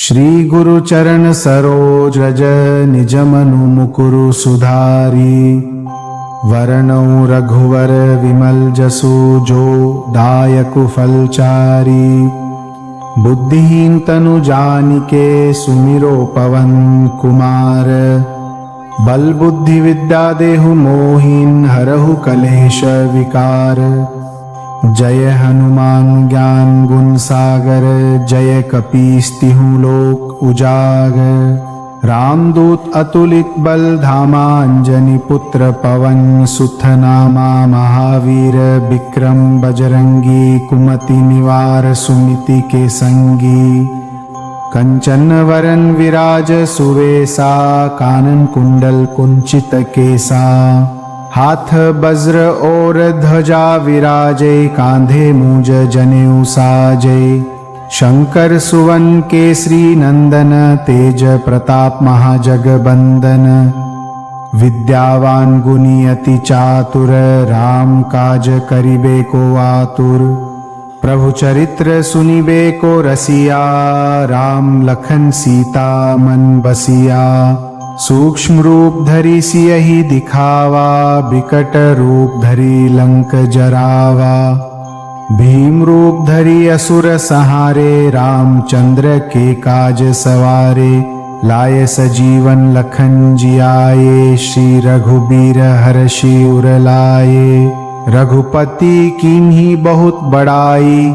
श्री गुरु चरण सरोज रज निज मनु मुकुरु सुधारी। वरणौ रघुवर विमल जसु जो दायकु फलचारी। बुद्धिहीन तनु जानिके सुमिरो पवन कुमार। बल बुद्धि विद्या देहु मोहिन हरहु कलेश विकार। जय हनुमान ज्ञान गुण सागर। जय कपीस तिहु लोक उजागर। रामदूत अतुलित बल धामा। अंजनी पुत्र पवन सुत नामा। महावीर विक्रम बजरंगी। कुमति निवार सुमिति के संगी। कंचन वरन विराज सुवेसा। कानन कुंडल कुंचित केसा। हाथ वज्र और ध्वजा विराजे। कांधे मूज जनेऊ साजे। शंकर सुवन केसरी नंदन। तेज प्रताप महाजगबंदन। विद्यावान गुणी अति चातुर। राम काज करिबे को आतुर। प्रभु चरित्र सुनिबे को रसिया। राम लखन सीता मन बसिया। सूक्ष्म रूप धरि सियहि दिखावा। बिकट रूप धरि लंक जरावा। भीम रूप धरि असुर सहारे। रामचंद्र के काज सवारे। लाए सजीवन लखन जियाए। श्री रघुबीर हर्षि उर लाए। रघुपति कीन्ही बहुत बड़ाई।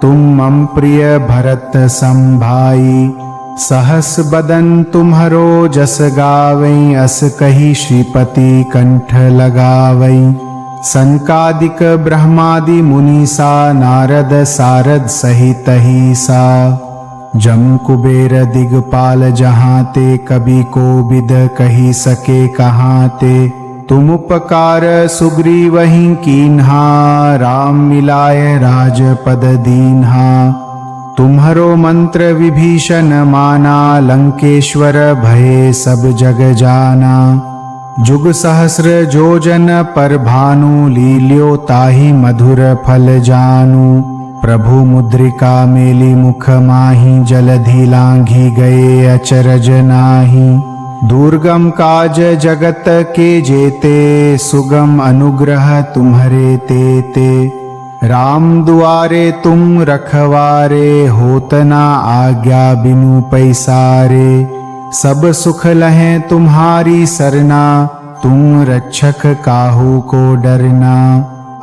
तुम मम प्रिय भरत सम भाई। सहस बदन तुम्हरो जस गावै। अस कही श्रीपति कंठ लगावै। सनकादिक ब्रह्मादि मुनीसा। नारद सारद सहित ईसा। जम कुबेर दिगपाल जहाते। कभी कोविद कही सके कहाते। तुम उपकार सुग्रीवहि कीन्हा। राम मिलाय राजपद दीन्हा। तुम्हरो मंत्र विभीषण माना। लंकेश्वर भये सब जग जाना। जुग सहस्र जोजन पर भानु। लील्यो ताहि मधुर फल जानू। प्रभु मुद्रिका मेली मुख माहि। जलधि लांघी गए अचरज नाही। दुर्गम काज जगत के जेते। सुगम अनुग्रह तुम्हरे तेते। राम दुआरे तुम रखवारे। होत ना आज्ञा बिनु पैसारे। सब सुख लहें तुम्हारी सरना। तुम रक्षक काहू को डरना।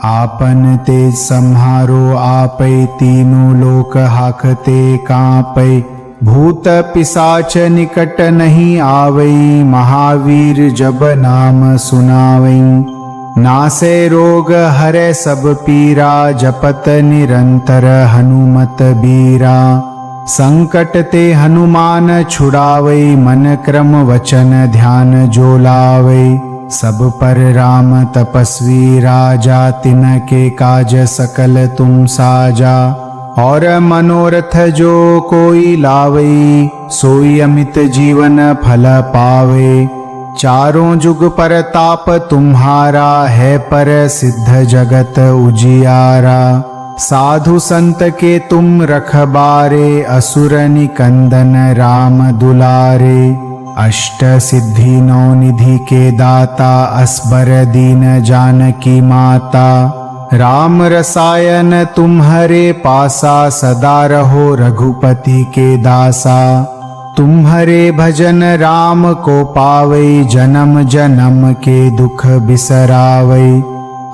आपन तेज सम्हारो आपै। तीनों लोक हाकते कांपै। भूत पिशाच निकट नहीं आवै। महावीर जब नाम सुनावै। नासे रोग हरे सब पीरा। जपत निरंतर हनुमत बीरा। संकट ते हनुमान छुड़ावै। मन क्रम वचन ध्यान जो लावै। सब पर राम तपस्वी राजा। तिनके काज सकल तुम साजा। और मनोरथ जो कोई लावै। सोई अमित जीवन फल पावै। चारों जुग परताप तुम्हारा। है पर सिद्ध जगत उजियारा। साधु संत के तुम रखबारे। असुर निकंदन राम दुलारे। अष्ट सिद्धि नौ निधि के दाता। असबर दीन जानकी माता। राम रसायन तुम्हरे पासा। सदा रहो रघुपति के दासा। तुम्हरे भजन राम को पावै। जन्म जन्म के दुख बिसरावै।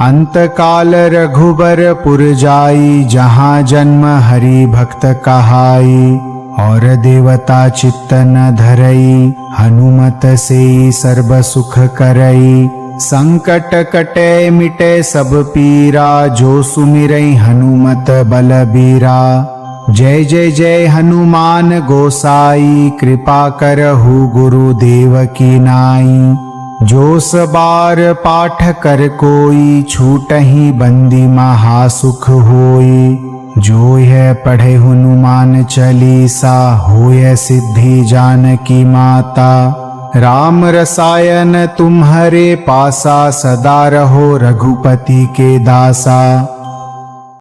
अंत काल रघुबर पुर जाई। जहाँ जन्म हरि भक्त कहाई। और देवता चित्त न धरई। हनुमत से सर्व सुख करई। संकट कटे मिटे सब पीरा। जो सुमिरै हनुमत बलबीरा। जय जय जय हनुमान गोसाई। कृपा करहु गुरुदेव की नाई। जो सबार पाठ कर कोई। छूटहि बंदी महासुख होई। जो यह पढ़े हनुमान चालीसा। होय सिद्धि जानकी माता। राम रसायन तुम्हरे पासा। सदा रहो रघुपति के दासा।